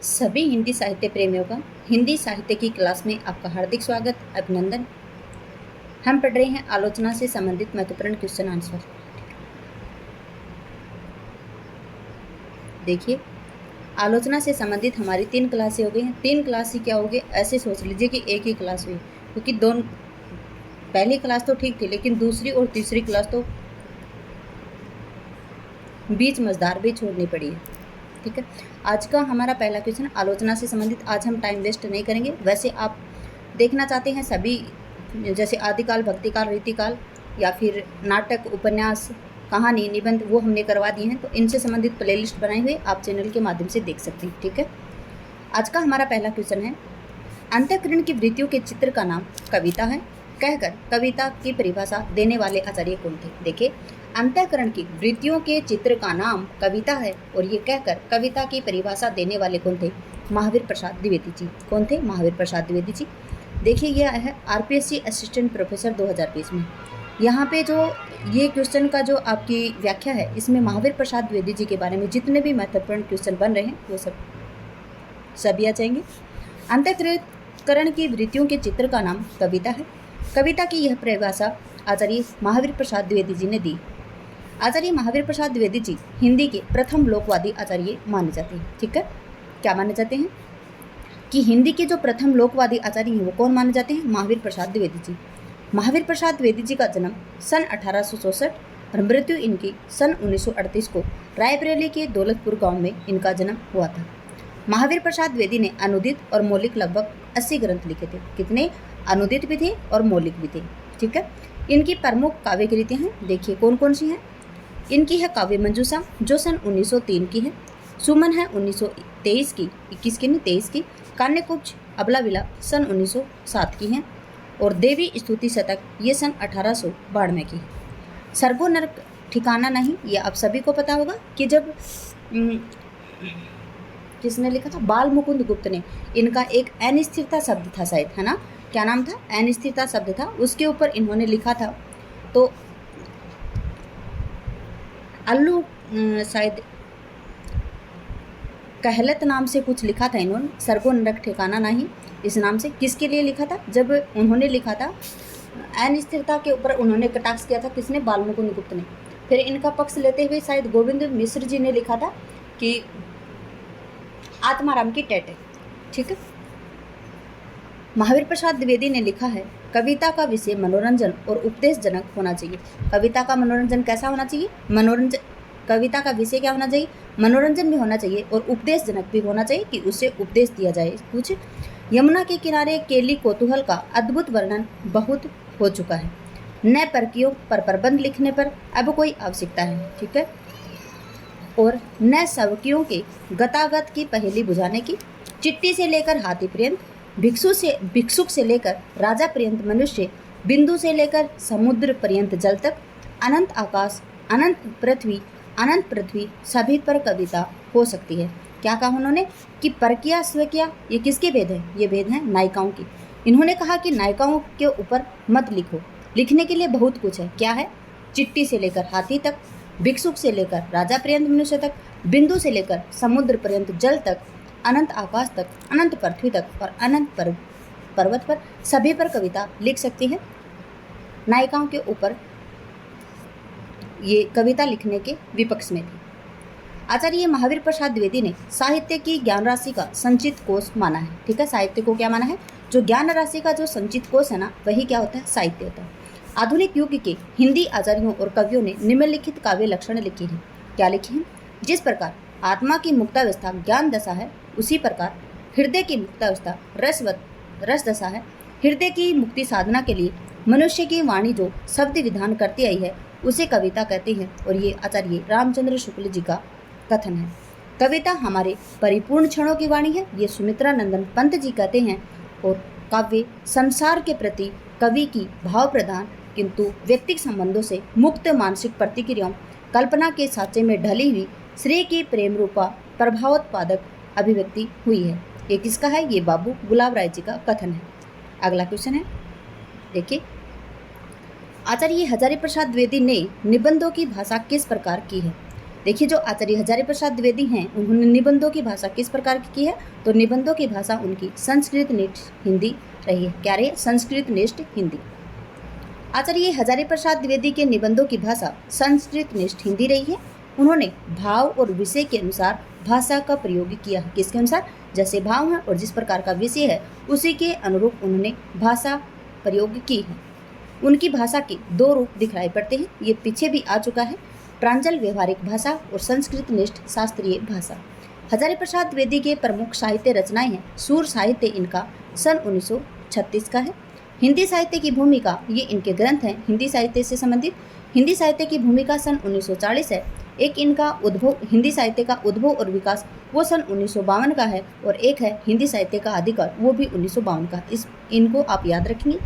सभी हिंदी साहित्य प्रेमियों का हिंदी साहित्य की क्लास में आपका हार्दिक स्वागत, अभिनंदन। हम पढ़ रहे हैं आलोचना से संबंधित महत्वपूर्ण क्वेश्चन आंसर। देखिए, आलोचना से संबंधित हमारी 3 क्लासें हो गई हैं। 3 क्लास ही क्या हो गए, ऐसे सोच लीजिए कि एक ही क्लास हुई, क्योंकि पहली क्लास तो ठीक थी, लेकिन दूसरी और तीसरी क्लास तो बीच मझधार भी छोड़नी पड़ी है। ठीक है, आज का हमारा पहला क्वेश्चन आलोचना से संबंधित। आज हम टाइम वेस्ट नहीं करेंगे। वैसे आप देखना चाहते हैं सभी, जैसे आदिकाल, भक्तिकाल, रीतिकाल या फिर नाटक, उपन्यास, कहानी, निबंध, वो हमने करवा दिए हैं, तो इनसे संबंधित प्लेलिस्ट बनाई हुई आप चैनल के माध्यम से देख सकते हैं। ठीक है, आज का हमारा पहला क्वेश्चन है, अंतःकरण की वृत्तियों के चित्र का नाम कविता है, कहकर कविता की परिभाषा देने वाले आचार्य कौन थे। देखिए, अंतःकरण की वृत्तियों के चित्र का नाम कविता है और ये कहकर कविता की परिभाषा देने वाले कौन थे, महावीर प्रसाद द्विवेदी जी। कौन थे, महावीर प्रसाद द्विवेदी जी। देखिए, यह है आरपीएससी असिस्टेंट प्रोफेसर 2020 में। यहाँ पे जो ये क्वेश्चन का जो आपकी व्याख्या है, इसमें महावीर प्रसाद द्विवेदी जी के बारे में जितने भी महत्वपूर्ण क्वेश्चन बन रहे हैं वो सभी आ जाएंगे। अंतःकरण की वृत्तियों के चित्र का नाम कविता है। कविता की यह परिभाषा आचार्य महावीर प्रसाद द्विवेदी जी ने दी। आचार्य महावीर प्रसाद द्विवेदी जी हिंदी के प्रथम लोकवादी आचार्य माने जाते हैं। ठीक है, क्या माने जाते हैं कि हिंदी के जो प्रथम लोकवादी आचार्य हैं वो कौन माने जाते हैं, महावीर प्रसाद द्विवेदी जी। महावीर प्रसाद द्विवेदी जी का जन्म सन 1864 और मृत्यु इनकी सन 1938 को रायबरेली के दौलतपुर गांव में इनका जन्म हुआ था। महावीर प्रसाद द्विवेदी ने अनुदित और मौलिक लगभग 80 ग्रंथ लिखे थे। कितने, अनुदित भी थे और मौलिक भी थे। ठीक है, इनकी प्रमुख काव्य कृतियाँ हैं, देखिए कौन कौन सी हैं। इनकी है काव्य मंजूषा जो सन 1903 की है, सुमन है 1923 की, 21 की नहीं 23 की, कान्यकुब्ज अबला विला सन 1907 की है और देवी स्तुति शतक ये सन 1892 की। सर्गो नरक ठिकाना नहीं, ये आप सभी को पता होगा कि जब किसने लिखा था, बाल मुकुंद गुप्त ने, इनका एक अनिश्चितता शब्द था शायद, है ना, क्या नाम था, अनिश्चितता शब्द था, उसके ऊपर इन्होंने लिखा था। तो अल्लू शायद कहलत नाम से कुछ लिखा था इन्होंने, सर्गो नरक ठिकाना नहीं, इस नाम से किसके लिए लिखा था, जब उन्होंने लिखा था अनिश्चितता के ऊपर उन्होंने कटाक्ष किया था, किसने, बाल मुकुंद गुप्त ने। फिर इनका पक्ष लेते हुए शायद गोविंद मिश्र जी ने लिखा था कि आत्माराम की टेटे। ठीक है, महावीर प्रसाद द्विवेदी ने लिखा है, कविता का विषय मनोरंजन और उपदेशजनक होना चाहिए। कविता का मनोरंजन कैसा होना चाहिए, कविता का विषय क्या होना चाहिए, मनोरंजन भी होना चाहिए और उपदेशजनक भी होना चाहिए, कि उससे उपदेश दिया जाए कुछ। यमुना के किनारे केली कौतूहल का अद्भुत वर्णन बहुत हो चुका है, नए परकियों पर प्रबंध लिखने पर अब कोई आवश्यकता है। ठीक है, और नए सवकियों के गतागत की पहेली बुझाने की, चिट्ठी से लेकर हाथी पर्यंत, भिक्षुक से लेकर राजा पर्यंत मनुष्य, बिंदु से लेकर समुद्र पर्यंत जल तक, अनंत आकाश, अनंत पृथ्वी सभी पर कविता हो सकती है। क्या कहा उन्होंने कि परकिया स्वकिया ये किसके भेद है, ये भेद हैं नायिकाओं की। इन्होंने कहा कि नायिकाओं के ऊपर मत लिखो, लिखने के लिए बहुत कुछ है। क्या है, चिट्ठी से लेकर हाथी तक, भिक्षुक से लेकर राजा पर्यंत मनुष्य तक, बिंदु से लेकर समुद्र पर्यंत जल तक, अनंत आकाश तक, अनंत पृथ्वी तक और अनंत पर्वत पर सभी पर कविता लिख सकती है। नायिकाओं के ऊपर ये कविता लिखने के विपक्ष में थी। आचार्य महावीर प्रसाद द्विवेदी ने साहित्य की ज्ञान राशि का संचित कोश माना है। ठीक है, साहित्य को क्या माना है, जो ज्ञान राशि का जो संचित कोश है ना, वही क्या होता है, साहित्य होता है। आधुनिक युग के हिंदी आचार्यों और कवियों ने निम्नलिखित काव्य लक्षण लिखी है। क्या लिखी है, जिस प्रकार आत्मा की मुक्तावस्था ज्ञान दशा है, उसी प्रकार हृदय की मुक्तावस्था रस दशा है। हृदय की मुक्ति साधना के लिए मनुष्य की वाणी जो शब्द विधान करती आई है, उसे कविता कहते हैं और ये आचार्य रामचंद्र शुक्ल जी का कथन है। कविता हमारे परिपूर्ण क्षणों की वाणी है, ये सुमित्रा नंदन पंत जी कहते हैं। और काव्य संसार के प्रति कवि की भाव प्रदान किंतु व्यक्तिगत संबंधों से मुक्त मानसिक प्रतिक्रियाओं, कल्पना के साँचे में ढली हुई श्रेय की प्रेम रूपा प्रभावोत्पादक अभिव्यक्ति हुई है। ये किसका है, ये बाबू गुलाब राय जी का कथन है। अगला क्वेश्चन है, देखिए, आचार्य हजारी प्रसाद द्विवेदी ने निबंधों की भाषा किस प्रकार की है। देखिए जो आचार्य हजारी प्रसाद द्विवेदी हैं उन्होंने निबंधों की भाषा किस प्रकार की है, तो निबंधों की भाषा उनकी संस्कृत निष्ठ हिंदी रही है। क्या रही है? संस्कृत निष्ठ हिंदी। आचार्य हजारी प्रसाद द्विवेदी के निबंधों की भाषा संस्कृत निष्ठ हिंदी रही है। उन्होंने भाव और विषय के अनुसार भाषा का प्रयोग किया है। किसके अनुसार? जैसे भाव है और जिस प्रकार का विषय है उसी के अनुरूप उन्होंने भाषा प्रयोग की है। उनकी भाषा के दो रूप दिखाई पड़ते हैं, ये पीछे भी आ चुका है, प्रांजल व्यवहारिक भाषा और संस्कृत निष्ठ शास्त्रीय भाषा। हजारी प्रसाद द्विवेदी के प्रमुख साहित्य रचनाएं हैं सूर साहित्य, इनका सन 1936 का है। हिंदी साहित्य की भूमिका, ये इनके ग्रंथ हैं हिंदी साहित्य से संबंधित। हिंदी साहित्य की भूमिका सन 1940 है। एक इनका उद्भव, हिंदी साहित्य का उद्भव और विकास, वो सन 1952 का है। और एक है हिंदी साहित्य का आदिकाल, वो भी 1952 का। इनको आप याद रखेंगे।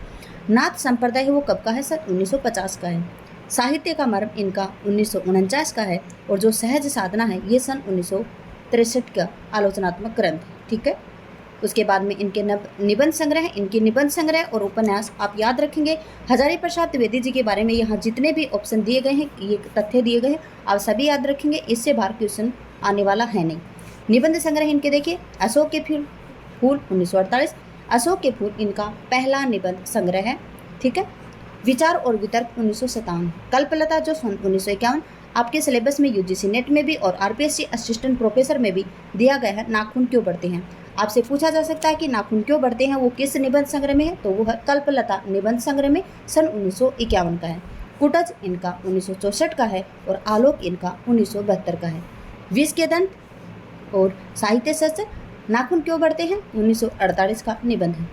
नाथ संप्रदाय है वो कब का है? सन 1950 का है। साहित्य का मर्म इनका 1949 का है। और जो सहज साधना है ये सन 1963 का आलोचनात्मक ग्रंथ, ठीक है। उसके बाद में इनके निबंध संग्रह, इनके निबंध संग्रह और उपन्यास आप याद रखेंगे। हजारी प्रसाद द्विवेदी जी के बारे में यहाँ जितने भी ऑप्शन दिए गए हैं, ये तथ्य दिए गए हैं, आप सभी याद रखेंगे। इससे बाहर क्वेश्चन आने वाला है नहीं। निबंध संग्रह इनके देखिए, अशोक के फूल 1948, अशोक के फूल इनका पहला निबंध संग्रह है, ठीक है। विचार और वितर्क 1957, कल्पलता जो सन 1951, आपके सिलेबस में यूजीसी नेट में भी और आरपीएससी असिस्टेंट प्रोफेसर में भी दिया गया है। नाखून क्यों बढ़ते हैं? आपसे पूछा जा सकता है कि नाखून क्यों बढ़ते हैं, वो किस निबंध संग्रह में है, तो वो है कल्पलता निबंध संग्रह में, सन 1951 का है। कुटज इनका 1964 का है और आलोक इनका 1972 का है। विष के दंत और साहित्य शास्त्र, नाखून क्यों बढ़ते हैं, 1948 का निबंध है,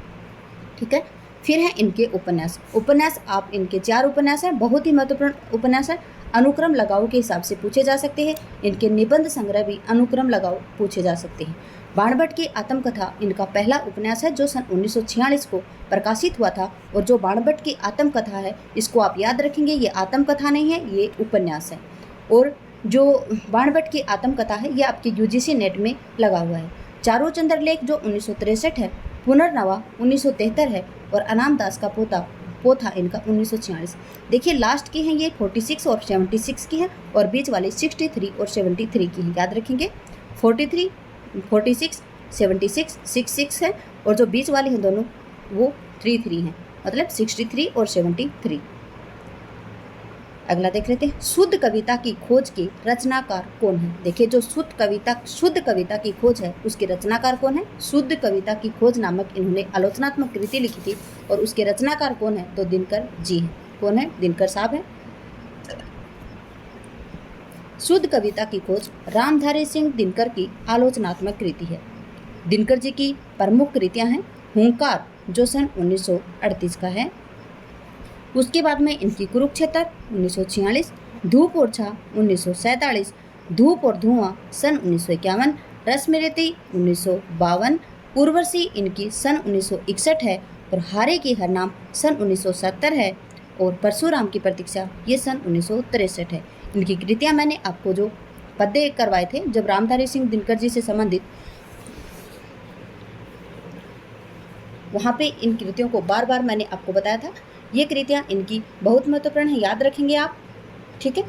ठीक है। फिर है इनके उपन्यास। उपन्यास आप इनके 4 उपन्यास हैं, बहुत ही महत्वपूर्ण उपन्यास है। अनुक्रम लगाओ के हिसाब से पूछे जा सकते हैं। इनके निबंध संग्रह भी अनुक्रम लगाओ पूछे जा सकते हैं। बाणभट्ट की आत्मकथा इनका पहला उपन्यास है जो सन 1946 को प्रकाशित हुआ था। और जो बाणभट्ट की आत्मकथा है इसको आप याद रखेंगे, ये आत्मकथा नहीं है, ये उपन्यास है। और जो बाणभट्ट की आत्मकथा है ये आपके यूजीसी नेट में लगा हुआ है। चारों चंद्रलेख जो 1963 है, पुनर्नवा 1973 है और अनाम दास का पोथा इनका 1946। देखिए लास्ट की हैं ये 46 और 76 की हैं और बीच वाली 63 और 73 की हैं, याद रखेंगे। 43, 46, 76, 66 है और जो बीच वाली हैं दोनों वो 33 हैं, मतलब 63 और 73। अगला देख लेते हैं, शुद्ध कविता की खोज के रचनाकार कौन है? देखिए जो शुद्ध कविता की खोज है उसके रचनाकार कौन है? शुद्ध कविता की खोज नामक इन्होंने आलोचनात्मक कृति लिखी थी और उसके रचनाकार कौन है? तो दिनकर जी हैं। कौन है? दिनकर साहब है। शुद्ध कविता की खोज रामधारी सिंह दिनकर की आलोचनात्मक कृति है। दिनकर जी की प्रमुख कृतियां हैं हुंकार जो सन 1938 का है। उसके बाद में इनकी कुरुक्षेत्र 1946, धूप और छाह 1947, धूप और धुआं सन 1951, रश्मिरति 1952, उर्वशी इनकी सन 1961 है और हारे की हर नाम सन 1970 है और परशुराम की प्रतीक्षा ये सन 1963 है। इनकी कृतियां मैंने आपको जो पद्य करवाए थे जब रामधारी सिंह दिनकर जी से संबंधित, वहाँ पे इन कृतियों को बार बार मैंने आपको बताया था। ये कृतियाँ इनकी बहुत महत्वपूर्ण है, याद रखेंगे आप, ठीक है।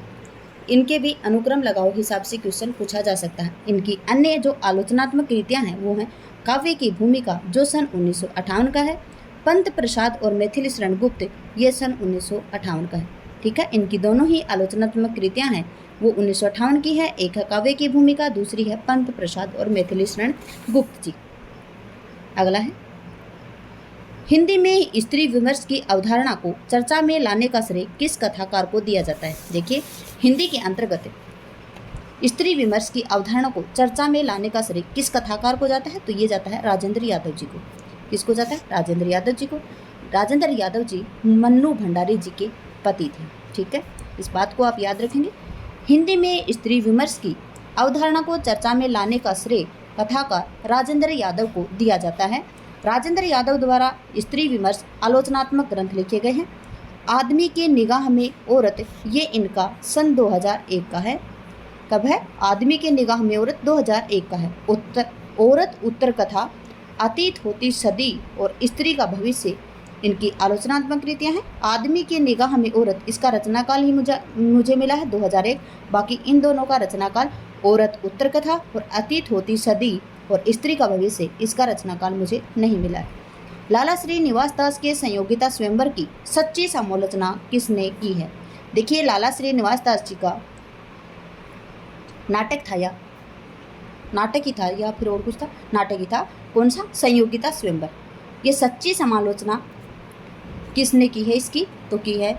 इनके भी अनुक्रम लगाओ हिसाब से क्वेश्चन पूछा जा सकता है। इनकी अन्य जो आलोचनात्मक कृतियाँ हैं वो हैं काव्य की भूमिका जो सन 1958 का है, पंत प्रसाद और मैथिली शरण गुप्त ये सन 1958 का है, ठीक है। इनकी दोनों ही आलोचनात्मक कृतियाँ हैं वो 1958 की है। एक है काव्य की भूमिका, दूसरी है पंत प्रसाद और मैथिली शरण गुप्त जी। अगला है, हिंदी में स्त्री विमर्श की अवधारणा को चर्चा में लाने का श्रेय किस कथाकार को दिया जाता है? देखिए हिंदी के अंतर्गत स्त्री विमर्श की अवधारणा को चर्चा में लाने का श्रेय किस कथाकार को जाता है? तो ये जाता है राजेंद्र यादव जी को। किसको जाता है? राजेंद्र यादव जी को। राजेंद्र यादव जी मन्नू भंडारी जी के पति थे, ठीक है। इस बात को आप याद रखेंगे। हिंदी में स्त्री विमर्श की अवधारणा को चर्चा में लाने का श्रेय कथाकार राजेंद्र यादव को दिया जाता है। राजेंद्र यादव द्वारा स्त्री विमर्श आलोचनात्मक ग्रंथ लिखे गए हैं। आदमी के निगाह में औरत ये इनका सन 2001 का है। कब है? आदमी के निगाह में औरत 2001 का है। औरत उत्तर कथा, अतीत होती सदी और स्त्री का भविष्य इनकी आलोचनात्मक कृतियाँ हैं आदमी की निगाह में औरत, इसका रचनाकाल ही मुझे मिला है 2001। बाकी इन दोनों का रचनाकाल औरत उत्तर कथा और अतीत होती सदी और स्त्री का भविष्य, इसका रचनाकाल मुझे नहीं मिला है। लाला श्रीनिवास दास के संयोगिता स्वयंवर की सच्ची समालोचना किसने की है? देखिए लाला श्रीनिवास दास जी का नाटक था या नाटक ही था या फिर और कुछ था, नाटक ही था। कौन सा? संयोगिता स्वयंवर। ये सच्ची समालोचना किसने की है इसकी? तो की है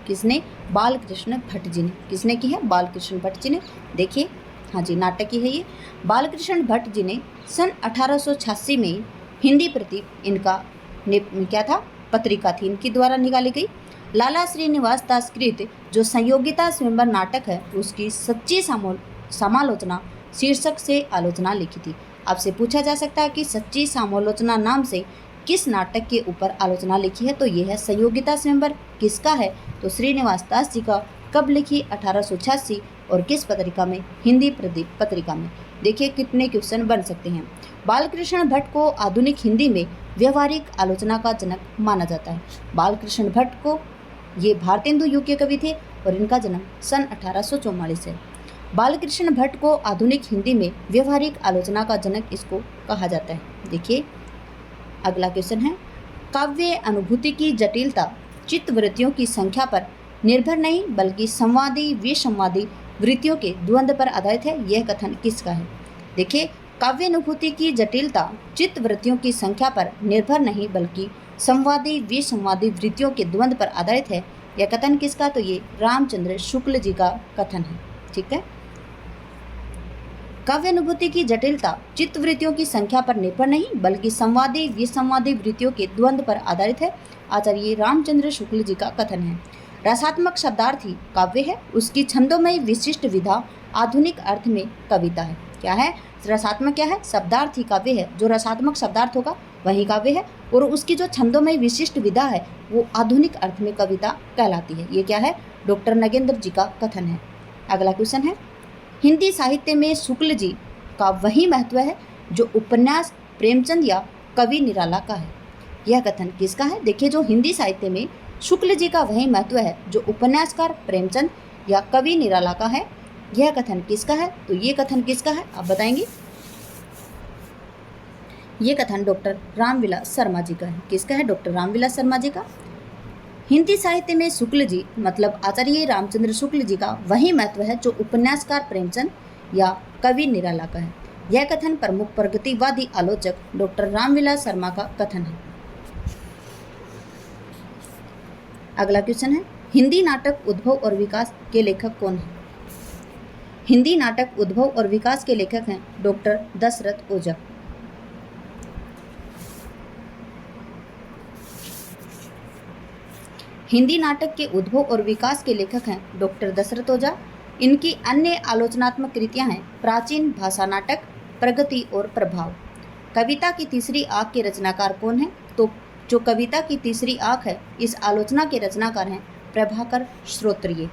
किसने? बालकृष्ण भट्ट जी ने। किसने की है? बालकृष्ण भट्ट जी ने। देखिए हाँ जी, नाटक की है ये। बालकृष्ण भट्ट जी ने सन 1886 में हिंदी प्रति इनका क्या था? पत्रिका थी इनकी द्वारा निकाली गई। लाला श्रीनिवास दास कृत जो संयोगिता स्वयंवर नाटक है उसकी सच्ची समालोचना शीर्षक से आलोचना लिखी थी। आपसे पूछा जा सकता है कि सच्ची समालोचना नाम से किस नाटक के ऊपर आलोचना लिखी है? तो ये है संयोगिता स्वयंवर। किसका है? तो श्रीनिवास दास जी का। कब लिखी? 1886। और किस पत्रिका में? हिंदी प्रदीप पत्रिका में। देखिए कितने क्वेश्चन बन सकते हैं। बालकृष्ण भट्ट को आधुनिक हिंदी में व्यवहारिक आलोचना का जनक माना जाता है। बालकृष्ण भट्ट को ये भारतेंदु युग के कवि थे और इनका जन्म सन 1844 है। बालकृष्ण भट्ट को आधुनिक हिंदी में व्यवहारिक आलोचना का जनक इसको कहा जाता है। देखिए अगला क्वेश्चन है, काव्य अनुभूति की जटिलता चित्तवृत्तियों की संख्या पर निर्भर नहीं बल्कि संवादी विसंवादी वृत्तियों के द्वंद्व पर आधारित है। यह कथन किसका है? देखिए काव्य अनुभूति की जटिलता चित्तवृत्तियों की संख्या पर निर्भर नहीं बल्कि संवादी विसंवादी वृत्तियों के द्वंद्व पर आधारित है। यह कथन किसका? तो ये रामचंद्र शुक्ल जी का कथन है। ठीक है। काव्य अनुभूति की जटिलता चित्तवृत्तियों की संख्या पर निर्भर नहीं बल्कि संवादी विसंवादी वृत्तियों के द्वंद्व पर आधारित है। आचार्य रामचंद्र शुक्ल जी का कथन है। रसात्मक शब्दार्थी काव्य है, उसकी छंदोमय विशिष्ट विधा आधुनिक अर्थ में कविता है। क्या है? रसात्मक क्या है? शब्दार्थी काव्य है। जो रसात्मक शब्दार्थ होगा वही काव्य है और उसकी जो छंदोमय विशिष्ट विधा है वो आधुनिक अर्थ में कविता कहलाती है। ये क्या है? डॉक्टर नगेंद्र जी का कथन है। अगला क्वेश्चन है, हिंदी साहित्य में शुक्ल जी का वही महत्व है जो उपन्यास प्रेमचंद या कवि निराला का है। यह कथन किसका है? देखिए जो हिंदी साहित्य में शुक्ल जी का वही महत्व है जो उपन्यासकार प्रेमचंद या कवि निराला का है। यह कथन किसका है? तो ये कथन किसका है आप बताएंगे? ये कथन डॉक्टर रामविलास शर्मा जी का है। किसका है? डॉक्टर रामविलास शर्मा जी का। हिंदी साहित्य में शुक्ल जी मतलब आचार्य रामचंद्र शुक्ल जी का वही महत्व है जो उपन्यासकार प्रेमचंद या कवि निराला का है। यह कथन प्रमुख प्रगतिवादी आलोचक डॉक्टर रामविलास शर्मा का कथन है। अगला क्वेश्चन है, हिंदी नाटक उद्भव और विकास के लेखक कौन है? हिंदी नाटक उद्भव और विकास के लेखक हैं डॉक्टर दशरथ ओझा। हिंदी नाटक के उद्भव और विकास के लेखक हैं डॉक्टर दशरथ ओझा। इनकी अन्य आलोचनात्मक कृतियां हैं प्राचीन भाषा नाटक, प्रगति और प्रभाव। कविता की तीसरी आंख के रचनाकार कौन है? तो जो कविता की तीसरी आंख है इस आलोचना के रचनाकार हैं प्रभाकर श्रोत्रिय।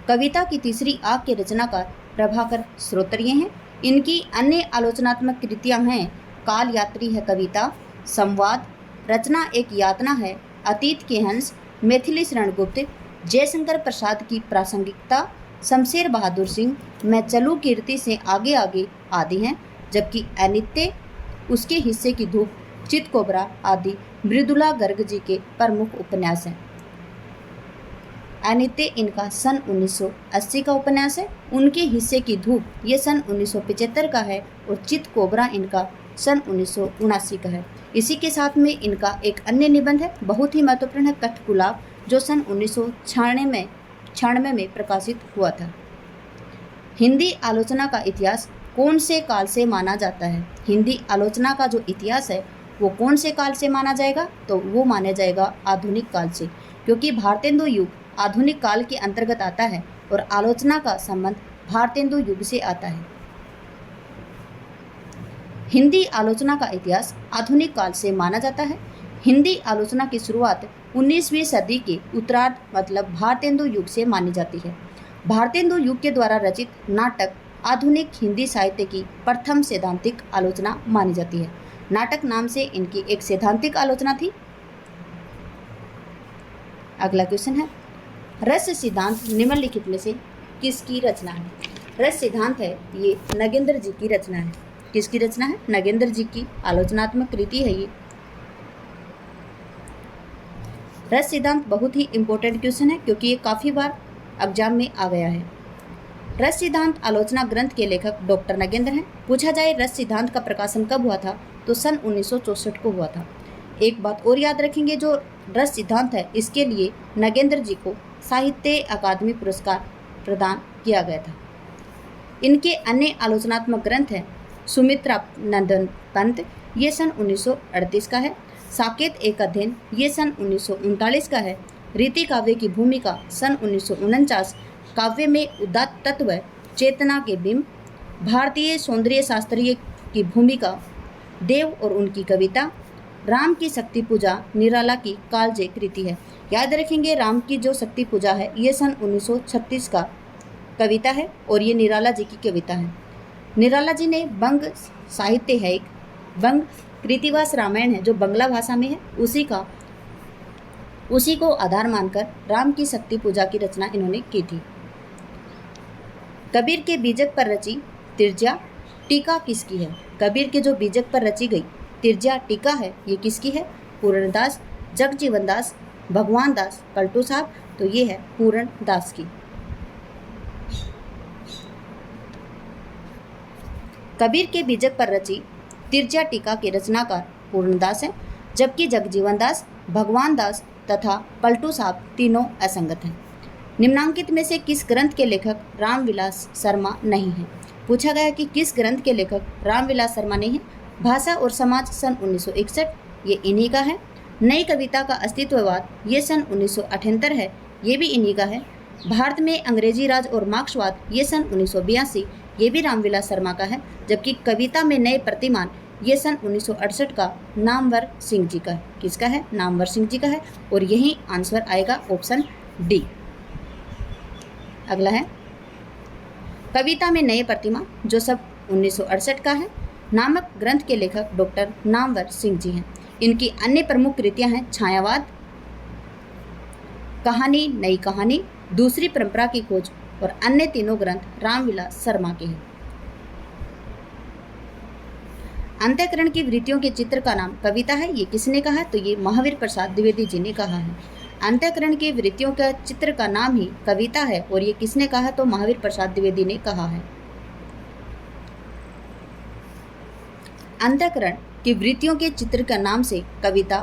कविता की तीसरी आंख के रचनाकार प्रभाकर श्रोत्रिय हैं। इनकी अन्य आलोचनात्मक कृतियां हैं काल यात्री है कविता, संवाद, रचना एक यातना है, अतीत के हंस, मैथिली शरण गुप्त, जयशंकर प्रसाद की प्रासंगिकता, शमशेर बहादुर सिंह, मैं चलूं कीर्ति से आगे आगे आदि हैं। जबकि अनित्य, उसके हिस्से की धूप, चित कोबरा आदि मृदुला गर्ग जी के प्रमुख उपन्यास हैं। अनित्य इनका सन 1980 का उपन्यास है। उनके हिस्से की धूप ये सन 1975 का है और चित कोबरा इनका सन 1979 का है। इसी के साथ में इनका एक अन्य निबंध है बहुत ही महत्वपूर्ण है कठगुलाब, जो सन 1996 में प्रकाशित हुआ था। हिंदी आलोचना का इतिहास कौन से काल से माना जाता है? हिंदी आलोचना का जो इतिहास है वो कौन से काल से माना जाएगा? तो वो माना जाएगा आधुनिक काल से, क्योंकि भारतेंदु युग आधुनिक काल के अंतर्गत आता है और आलोचना का संबंध भारतेंदु युग से आता है। हिंदी आलोचना का इतिहास आधुनिक काल से माना जाता है। हिंदी आलोचना की शुरुआत 19वीं सदी के उत्तरार्ध मतलब भारतेंदु युग से मानी जाती है। भारतेंदु युग के द्वारा रचित नाटक आधुनिक हिंदी साहित्य की प्रथम सैद्धांतिक आलोचना मानी जाती है। नाटक नाम से इनकी एक सैद्धांतिक आलोचना थी। अगला क्वेश्चन है, रस सिद्धांत निम्नलिखित में से किसकी रचना है? रस सिद्धांत है ये नगेंद्र जी की रचना है। किसकी रचना है? नगेंद्र जी की आलोचनात्मक कृति है ये। रस सिद्धांत बहुत ही इंपॉर्टेंट क्वेश्चन है क्योंकि ये काफ़ी बार एग्जाम में आ गया है। रस सिद्धांत आलोचना ग्रंथ के लेखक डॉक्टर नगेंद्र हैं। पूछा जाए रस सिद्धांत का प्रकाशन कब हुआ था, तो सन 1964 को हुआ था। एक बात और याद रखेंगे, जो रस सिद्धांत है इसके लिए नगेंद्र जी को साहित्य अकादमी पुरस्कार प्रदान किया गया था। इनके अन्य आलोचनात्मक ग्रंथ हैं सुमित्रा नंदन पंत, ये सन 1938 का है। साकेत एक अध्ययन, ये सन 1939 का है। रीति काव्य की भूमिका सन 1949, काव्य में उदात्त तत्व चेतना के बिंब, भारतीय सौंदर्य शास्त्रीय की भूमिका, देव और उनकी कविता, राम की शक्ति पूजा निराला की कालजयी कृति है। याद रखेंगे राम की जो शक्ति पूजा है ये सन 1936 का कविता है और ये निराला जी की कविता है। निराला जी ने बंग साहित्य है, एक बंग कृतिवास रामायण है जो बंगला भाषा में है, उसी को आधार मानकर राम की शक्ति पूजा की रचना इन्होंने की थी। कबीर के बीजक पर रची तिरजा टीका किसकी है? कबीर के जो बीजक पर रची गई तिरजा टीका है ये किसकी है? पूरणदास, जगजीवन दास, भगवान दास, पलटू साहब, तो ये है पूरणदास की। कबीर के बीजक पर रची तिरजा टीका के रचनाकार पूरणदास हैं, जबकि जगजीवन दास, भगवान दास तथा पलटू साहब तीनों असंगत हैं। निम्नांकित में से किस ग्रंथ के लेखक रामविलास शर्मा नहीं हैं? पूछा गया कि किस ग्रंथ के लेखक रामविलास शर्मा नहीं हैं? भाषा और समाज सन 1961, ये इन्हीं का है। नई कविता का अस्तित्ववाद, ये सन 1978 है, ये भी इन्हीं का है। भारत में अंग्रेजी राज और मार्क्सवाद, ये सन 1982, ये भी रामविलास शर्मा का है। जबकि कविता में नए प्रतिमान, ये सन 1968 का नामवर सिंह जी का है। किसका है? नामवर सिंह जी का है और यही आंसर आएगा ऑप्शन डी। अगला है कविता में नए प्रतिमा, जो सब 1968 का है, नामक ग्रंथ के लेखक डॉक्टर नामवर सिंह जी हैं। इनकी अन्य प्रमुख कृतियां हैं छायावाद, कहानी, नई कहानी, दूसरी परंपरा की खोज और अन्य तीनों ग्रंथ रामविलास शर्मा के हैं। अंतःकरण की वृत्तियों के चित्र का नाम कविता है, ये किसने कहा है? तो ये महावीर प्रसाद द्विवेदी जी ने कहा है। अंतःकरण की वृत्तियों का चित्र का नाम ही कविता है और ये किसने कहा? तो महावीर प्रसाद द्विवेदी ने कहा है। अंतःकरण की वृत्तियों के चित्र का नाम से कविता,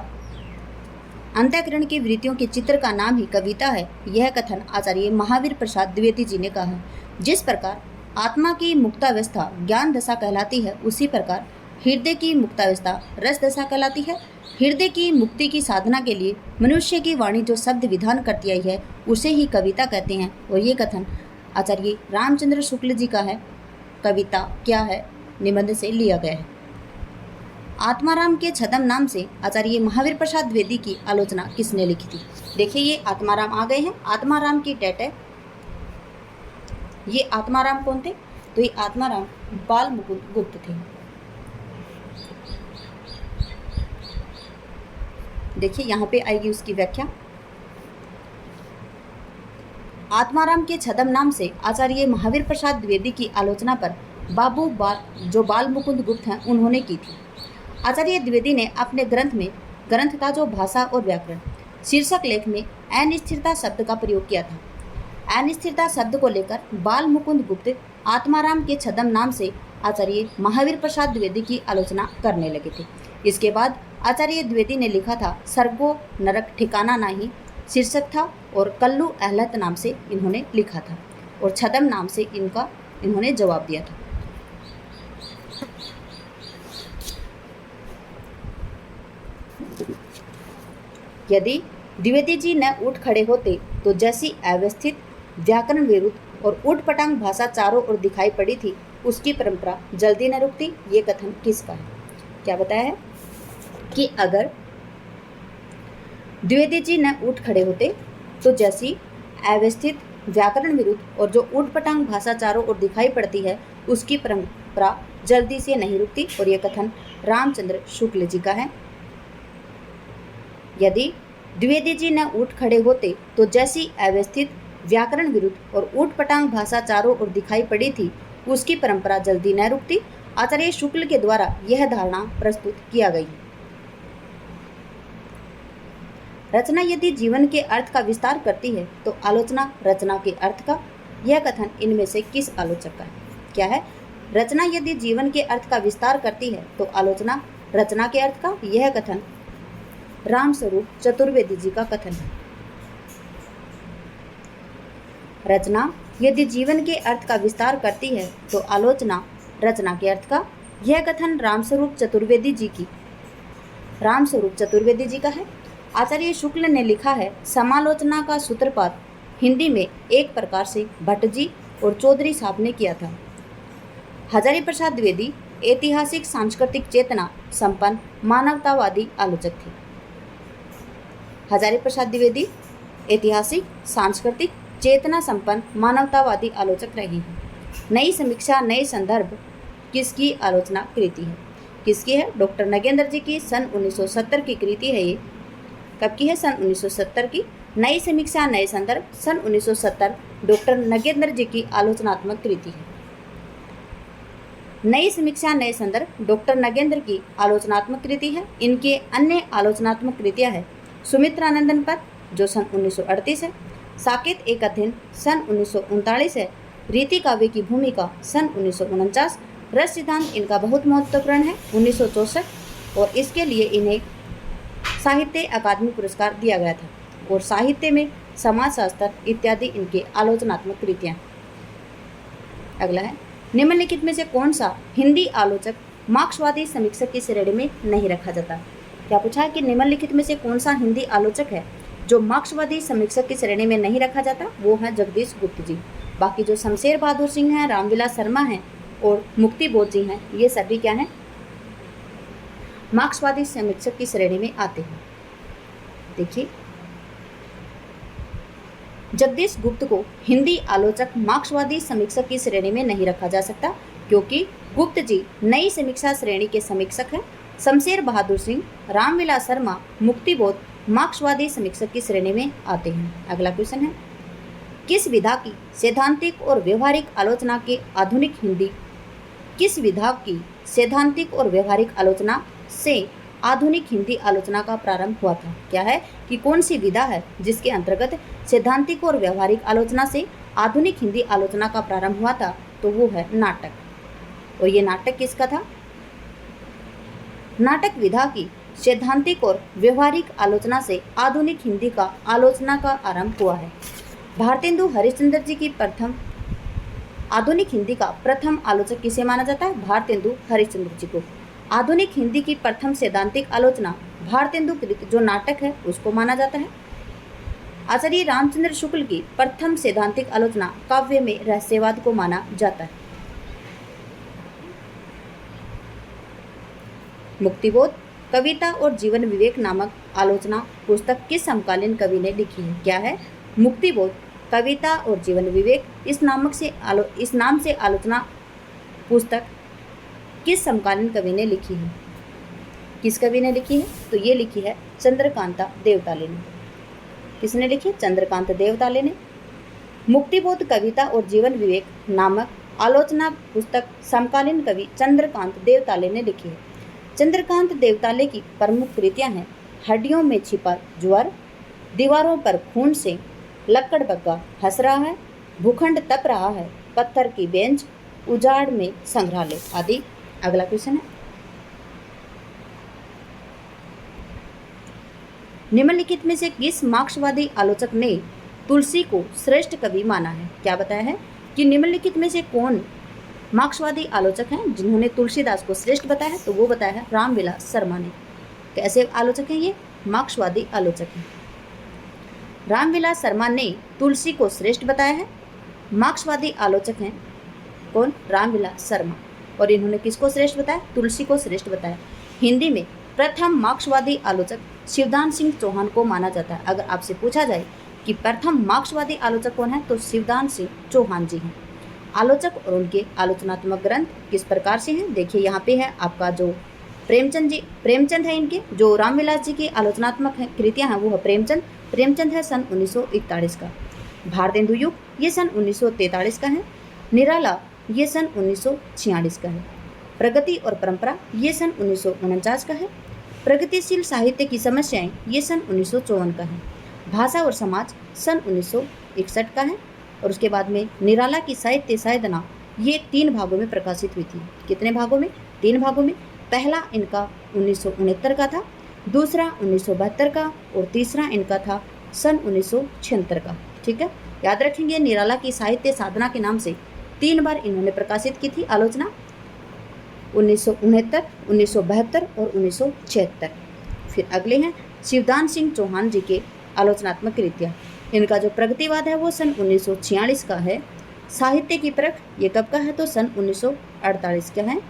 अंतःकरण की वृत्तियों के चित्र का नाम ही कविता है, यह कथन आचार्य महावीर प्रसाद द्विवेदी जी ने कहा है। जिस प्रकार आत्मा की मुक्तावस्था ज्ञान दशा कहलाती है, उसी प्रकार हृदय की मुक्तावस्था रस दशा कहलाती है। हृदय की मुक्ति की साधना के लिए मनुष्य की वाणी जो शब्द विधान करती आई है, उसे ही कविता कहते हैं और ये कथन आचार्य रामचंद्र शुक्ल जी का है। कविता क्या है? निबंध से लिया गया है। आत्माराम के छदम नाम से आचार्य महावीर प्रसाद द्विवेदी की आलोचना किसने लिखी थी? देखिए ये आत्माराम आ गए हैं। आत्माराम की डेट है, ये आत्माराम कौन थे? तो ये आत्माराम बाल मुकुंद गुप्त थे। देखिए यहाँ पे आएगी उसकी व्याख्या। आत्माराम के छदम नाम से आचार्य महावीर प्रसाद द्विवेदी की आलोचना पर जो बाल मुकुंद गुप्त हैं उन्होंने की थी। आचार्य द्विवेदी ने अपने ग्रंथ का जो भाषा और व्याकरण शीर्षक लेख में अनिश्चितता शब्द का प्रयोग किया था। अनिश्चितता शब्द को लेकर बाल मुकुंद गुप्त आत्माराम के छदम नाम से आचार्य महावीर प्रसाद द्विवेदी की आलोचना करने लगे थे। इसके बाद आचार्य द्विवेदी ने लिखा था स्वर्गो नरक ठिकाना नहीं शीर्षक था और कल्लू अहलत नाम से इन्होंने लिखा था और छदम नाम से इन्होंने जवाब दिया था। यदि द्विवेदी जी न उठ खड़े होते तो जैसी अव्यवस्थित व्याकरण विरुद्ध और उठपटांग भाषा चारों ओर दिखाई पड़ी थी, उसकी परंपरा जल्दी न रुकती। ये कथन किसका है? क्या बताया है कि अगर द्विवेदी जी न उठ खड़े होते तो जैसी अव्यवस्थित व्याकरण विरुद्ध और जो उठपटांग भाषा चारों ओर दिखाई पड़ती है, उसकी परंपरा जल्दी से नहीं रुकती। और ये कथन रामचंद्र शुक्ल जी का है। यदि द्विवेदी जी न उठ खड़े होते तो जैसी अव्यवस्थित, व्याकरण विरुद्ध और ऊटपटांग भाषा चारों ओर दिखाई पड़ी थी, उसकी परंपरा जल्दी न रुकती। आचार्य शुक्ल के द्वारा यह धारणा प्रस्तुत किया गई। रचना यदि जीवन के अर्थ का विस्तार करती है तो आलोचना रचना के अर्थ का। यह कथन इनमें से किस आलोचक का है? क्या है? रचना यदि जीवन के अर्थ का विस्तार करती है तो आलोचना रचना के अर्थ का। यह कथन रामस्वरूप चतुर्वेदी जी का कथन है। रचना यदि जीवन के अर्थ का विस्तार करती है तो आलोचना रचना के अर्थ का। यह कथन रामस्वरूप चतुर्वेदी जी का है। आचार्य शुक्ल ने लिखा है, समालोचना का सूत्रपात हिंदी में एक प्रकार से भट्ट जी और चौधरी साहब ने किया था। हजारी प्रसाद द्विवेदी ऐतिहासिक सांस्कृतिक चेतना संपन्न मानवतावादी आलोचक थे। हजारी प्रसाद द्विवेदी ऐतिहासिक सांस्कृतिक चेतना संपन्न मानवतावादी आलोचक रहे हैं। नई समीक्षा नए संदर्भ किसकी आलोचना कृति है? किसकी है? डॉक्टर नगेंद्र जी की सन 1970 की कृति है। ये कब की है? सन 1970 की। नई समीक्षा नए संदर्भ सन 1970 डॉक्टर नगेंद्र जी की आलोचनात्मक कृति है। नई समीक्षा नए संदर्भ डॉक्टर नगेंद्र की आलोचनात्मक कृति है। इनके अन्य आलोचनात्मक कृतियाँ है सुमित्रानंदन पद जो सन 1938 है, साकेत एक अध्ययन सन 1939 है, रीति काव्य की भूमिका सन 1949, रस सिद्धांत इनका बहुत महत्वपूर्ण है 1964 और इसके लिए इन्हें साहित्य अकादमी पुरस्कार दिया गया था। और साहित्य में समाजशास्त्र इत्यादि इनके आलोचनात्मक कृतियाँ। अगला है, निम्नलिखित में से कौन सा हिंदी आलोचक मार्क्सवादी समीक्षक की श्रेणी में नहीं रखा जाता? क्या पूछा है कि निम्नलिखित में से कौन सा हिंदी आलोचक है जो मार्क्सवादी समीक्षक की श्रेणी में नहीं रखा जाता? वो है जगदीश गुप्त जी। बाकी जो शमशेर बहादुर सिंह हैं, रामविलास शर्मा हैं और मुक्ति बोध जी हैं, ये सभी क्या हैं? मार्क्सवादी समीक्षक की श्रेणी में आते हैं। देखिए, जगदीश गुप्त को हिंदी आलोचक मार्क्सवादी समीक्षक की श्रेणी में नहीं रखा जा सकता क्योंकि गुप्त जी नई समीक्षा श्रेणी के समीक्षक हैं। शमशेर बहादुर सिंह, रामविलास शर्मा, मुक्ति बोध मार्क्सवादी समीक्षक की श्रेणी में आते हैं। अगला क्वेश्चन है, किस विधा की सैद्धांतिक और व्यवहारिक आलोचना के आधुनिक हिंदी किस विधा की सैद्धांतिक और व्यवहारिक आलोचना से आधुनिक हिंदी आलोचना का प्रारंभ हुआ था? क्या है कि कौन सी विधा है जिसके अंतर्गत सैद्धांतिक और व्यवहारिक आलोचना से आधुनिक हिंदी आलोचना का प्रारंभ हुआ था? तो वो है नाटक। और ये नाटक किसका था? नाटक विधा की सैद्धांतिक और व्यवहारिक आलोचना से आधुनिक हिंदी का आलोचना का आरंभ हुआ है। भारतेंदु हरिश्चंद्र जी की प्रथम आधुनिक हिंदी का प्रथम आलोचक किसे माना जाता है? भारतेंदु हरिश्चंद्र जी को। आधुनिक हिंदी की प्रथम सैद्धांतिक आलोचना भारतेंदु कृत जो नाटक है उसको माना जाता है। आचार्य रामचंद्र शुक्ल की प्रथम सैद्धांतिक आलोचना काव्य में रहस्यवाद को माना जाता है। मुक्तिबोध कविता और जीवन विवेक नामक आलोचना पुस्तक किस समकालीन कवि ने लिखी है? क्या है? मुक्तिबोध कविता और जीवन विवेक इस नाम से आलोचना पुस्तक किस समकालीन कवि ने लिखी है? किस कवि ने लिखी है? तो ये लिखी है चंद्रकांता देवताले ने। किसने लिखी? चंद्रकांत देवताले ने। मुक्तिबोध कविता और जीवन विवेक नामक आलोचना पुस्तक समकालीन कवि चंद्रकांत देवताले ने लिखी है। चंद्रकांत देवताले की प्रमुख कृतियां हैं हड्डियों में छिपा ज्वर, दीवारों पर खून से, लक्कड़ बग्गा हंस रहा है, भूखंड तप रहा है, पत्थर की बेंच, उजाड़ में संग्रहालय आदि। अगला क्वेश्चन है, निम्नलिखित में से किस मार्क्सवादी आलोचक ने तुलसी को श्रेष्ठ कवि माना है? क्या बताया है कि निम्नलिखित में से कौन मार्क्सवादी आलोचक हैं जिन्होंने तुलसीदास को श्रेष्ठ बताया है? तो वो बताया है रामविलास शर्मा ने। कैसे आलोचक हैं ये? मार्क्सवादी आलोचक हैं। रामविलास शर्मा ने तुलसी को श्रेष्ठ बताया है। मार्क्सवादी आलोचक हैं कौन? रामविलास शर्मा। और इन्होंने किसको श्रेष्ठ बताया? तुलसी को श्रेष्ठ बताया। हिंदी में प्रथम मार्क्सवादी आलोचक शिवदान सिंह चौहान को माना जाता है। अगर आपसे पूछा जाए कि प्रथम मार्क्सवादी आलोचक कौन है तो शिवदान सिंह चौहान जी हैं। आलोचक और उनके आलोचनात्मक ग्रंथ किस प्रकार से हैं? देखिए यहाँ पे है आपका जो प्रेमचंद है इनके। जो रामविलास जी की आलोचनात्मक कृतियाँ हैं वो है प्रेमचंद है सन 1941 का। भारतेंदु युग ये सन 1943 का है। निराला ये सन 1946 का है। प्रगति और परंपरा ये सन 1949 का है। प्रगतिशील साहित्य की समस्याएं ये सन 1954 का है। भाषा और समाज सन 1961 का है। और उसके बाद में निराला की साहित्य साधना ये 3 भागों में प्रकाशित हुई थी। कितने भागों में? 3 भागों में। पहला इनका 1969 का था, दूसरा 1972 का और तीसरा इनका था सन 1976 का। ठीक है, याद रखेंगे निराला की साहित्य साधना के नाम से 3 बार इन्होंने प्रकाशित की थी आलोचना, 1969, 1972 और 1976। फिर अगले हैं शिवदान सिंह चौहान जी के आलोचनात्मक कृतियाँ। इनका जो प्रगतिवाद है वो सन 1946 का है। साहित्य की परख ये कब का है? तो सन 1948 का है।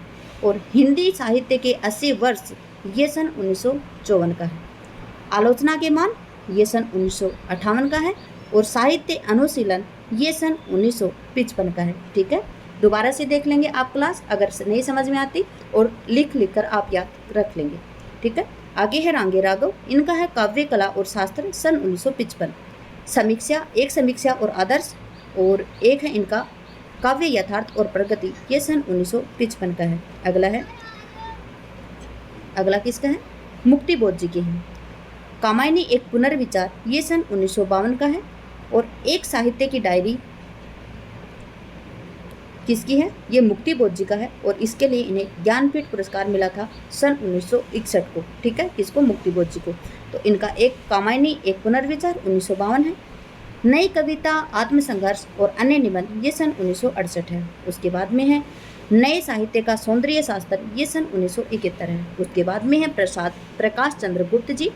और हिंदी साहित्य के 80 वर्ष ये सन 1954 का है। आलोचना के मान ये सन 1958 का है। और साहित्य अनुशीलन ये सन 1955 का है। ठीक है, दोबारा से देख लेंगे आप क्लास, अगर नहीं समझ में आती, और लिख कर आप याद रख लेंगे। ठीक है, आगे है रांगे राघव। इनका है काव्य कला और शास्त्र सन 1955। समीक्षा, एक समीक्षा और आदर्श, और एक है इनका काव्य यथार्थ और प्रगति, ये सन 1955 का है। अगला किसका है? मुक्ति बोध जी की है। कामायनी एक पुनर्विचार ये सन 1952 का है। और एक साहित्य की डायरी किसकी है? ये मुक्ति बोध जी का है। और इसके लिए इन्हें ज्ञानपीठ पुरस्कार मिला था सन 1961 को। ठीक है, किसको? मुक्ति बोध जी को। तो इनका एक कामायनी एक पुनर्विचार 1952 है। नई कविता, आत्मसंघर्ष और अन्य निबंध ये सन 1968 है। उसके बाद में है नए साहित्य का सौंदर्य शास्त्र ये सन 1971 है। उसके बाद में है प्रकाश चंद्र गुप्त जी,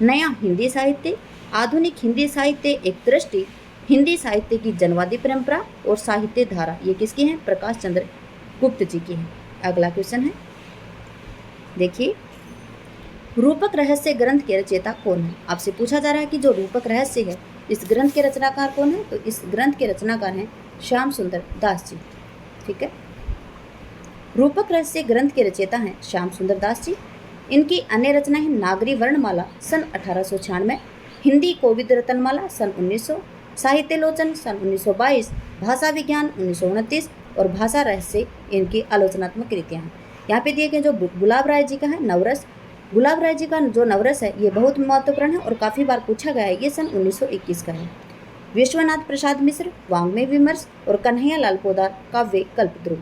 नया हिंदी साहित्य, आधुनिक हिंदी साहित्य एक दृष्टि, हिंदी साहित्य की जनवादी परंपरा और साहित्य धारा, ये किसकी है? प्रकाश चंद्र गुप्त जी की है। अगला क्वेश्चन है, देखिए, रूपक रहस्य ग्रंथ के रचयिता कौन है? आपसे पूछा जा रहा है कि जो रूपक रहस्य है इस ग्रंथ के रचनाकार कौन है? तो इस ग्रंथ के रचनाकार हैं श्याम सुंदर दास जी। ठीक है, रूपक रहस्य ग्रंथ के रचयिता हैं श्याम सुंदर दास जी। इनकी अन्य रचना है नागरी वर्णमाला सन 1896, हिंदी कोविद रतनमाला सन 1900, साहित्य लोचन सन 1922, भाषा विज्ञान 1929 और भाषा रहस्य इनकी आलोचनात्मक कृतियाँ हैं। यहाँ पे दिए गए जो गुलाब राय जी का है नवरस, गुलाब राय जी का जो नवरस है ये बहुत महत्वपूर्ण है और काफ़ी बार पूछा गया है, ये सन 1921 का है। विश्वनाथ प्रसाद मिश्र वाङ्मय विमर्श और कन्हैया लाल पोदार काव्य कल्पद्रुम।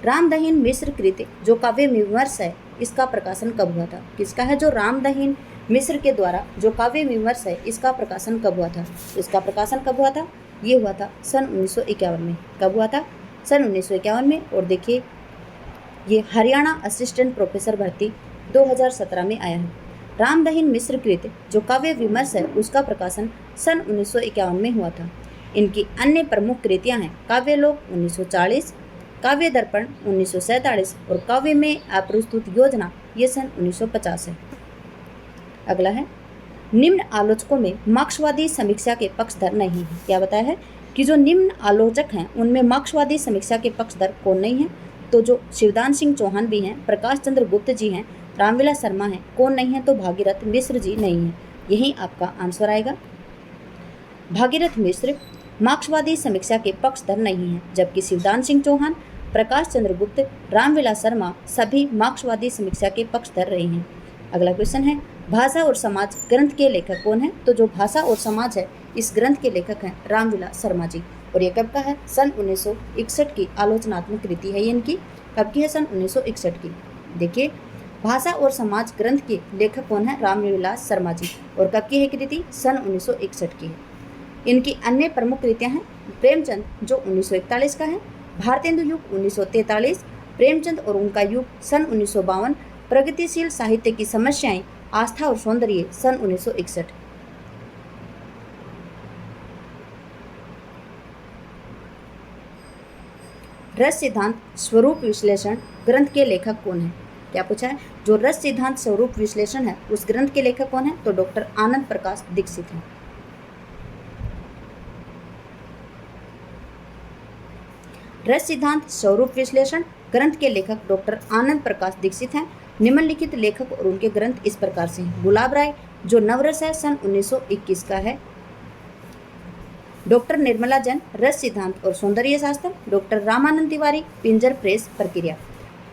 रामदहीन मिश्र कृति जो काव्य विमर्श है इसका प्रकाशन कब हुआ था? किसका है? जो रामदहीन मिश्र के द्वारा जो काव्य विमर्श है इसका प्रकाशन कब हुआ था? इसका प्रकाशन कब हुआ था? ये हुआ था सन 1951 में। कब हुआ था? सन 1951 में। और देखिए ये हरियाणा असिस्टेंट प्रोफेसर भर्ती 2017 में आया है। रामदहीन मिश्र कृत जो काव्य विमर्श है उसका प्रकाशन सन 1951 में हुआ था। इनकी अन्य प्रमुख कृतियाँ हैं काव्यलोक 1940, काव्य दर्पण 1947 और काव्य में अप्रस्तुत योजना ये सन 1950 है। अगला है, निम्न आलोचकों में मार्क्सवादी समीक्षा के पक्षधर नहीं है। क्या बताया है कि जो निम्न आलोचक हैं उनमें मार्क्सवादी समीक्षा के पक्षधर कौन नहीं है? तो जो शिवदान सिंह चौहान भी हैं, प्रकाश चंद्र गुप्त जी हैं, रामविलास शर्मा हैं। कौन नहीं है? तो भागीरथ मिश्र जी नहीं है। यही आपका आंसर आएगा। भागीरथ मिश्र मार्क्सवादी समीक्षा के पक्षधर नहीं है, जबकि शिवदान सिंह चौहान, प्रकाश चंद्र गुप्त, रामविलास शर्मा सभी मार्क्सवादी समीक्षा के पक्षधर रहे हैं। अगला क्वेश्चन है, भाषा और समाज ग्रंथ के लेखक कौन है? तो जो भाषा और समाज है इस ग्रंथ के लेखक हैं रामविलास शर्मा जी। और ये कब का है? सन 1961 की आलोचनात्मक कृति है। ये इनकी कब की है? सन 1961 की। देखिए, भाषा और समाज ग्रंथ के लेखक कौन है? रामविलास शर्मा जी। और कब की है कृति? सन 1961 की है। इनकी अन्य प्रमुख कृतियाँ हैं प्रेमचंद जो 1941 का है, भारतेंदु युग 1943, प्रेमचंद और उनका युग सन 1952, प्रगतिशील साहित्य की समस्याएं, आस्था और सौंदर्य सन 1961। रस सिद्धांत स्वरूप विश्लेषण ग्रंथ के लेखक कौन है? क्या पूछा है? जो रस सिद्धांत स्वरूप विश्लेषण है उस ग्रंथ के लेखक कौन है? तो डॉक्टर आनंद प्रकाश दीक्षित हैं। रस सिद्धांत स्वरूप विश्लेषण ग्रंथ के लेखक डॉक्टर आनंद प्रकाश दीक्षित हैं। निम्नलिखित लेखक और उनके ग्रंथ इस प्रकार से हैं। गुलाब राय जो नवरस है सन 1921 का है। डॉक्टर निर्मला जैन रस सिद्धांत और सौंदर्य शास्त्र। डॉक्टर रामानंद तिवारी पिंजर प्रेस प्रक्रिया।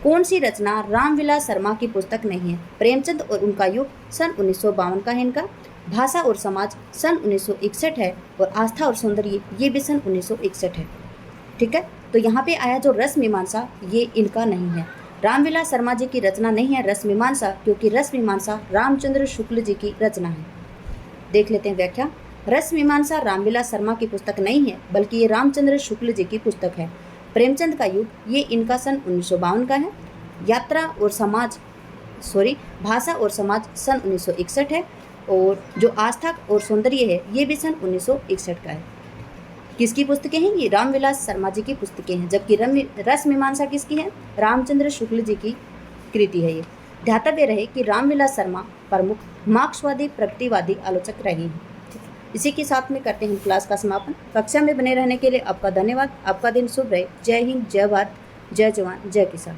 कौन सी रचना रामविलास शर्मा की पुस्तक नहीं है? प्रेमचंद और उनका युग सन 1952 का है इनका। भाषा और समाज सन 1961 है और आस्था और सौंदर्य ये भी सन 1961 है। ठीक है, तो यहाँ पे आया जो रस मीमांसा, ये इनका नहीं है। रामविलास शर्मा जी की रचना नहीं है रस मीमांसा, क्योंकि रस मीमांसा रामचंद्र शुक्ल जी की रचना है। देख लेते हैं व्याख्या। रस मीमांसा रामविलास शर्मा की पुस्तक नहीं है, बल्कि ये रामचंद्र शुक्ल जी की पुस्तक है। प्रेमचंद का युग ये इनका सन 1952 का है। यात्रा और समाज भाषा और समाज सन 1961 है और जो आस्था और सौंदर्य है ये भी सन 1961 का है। किसकी पुस्तकें हैं? ये रामविलास शर्मा जी की पुस्तकें हैं, जबकि रस मीमांसा किसकी है? रामचंद्र शुक्ल जी की कृति है ये। ध्यातव्य रहे कि रामविलास शर्मा प्रमुख मार्क्सवादी प्रगतिवादी आलोचक रहे हैं। इसी के साथ में करते हैं क्लास का समापन। कक्षा में बने रहने के लिए आपका धन्यवाद। आपका दिन शुभ रहे। जय हिंद, जय भारत, जय जवान, जय किसान।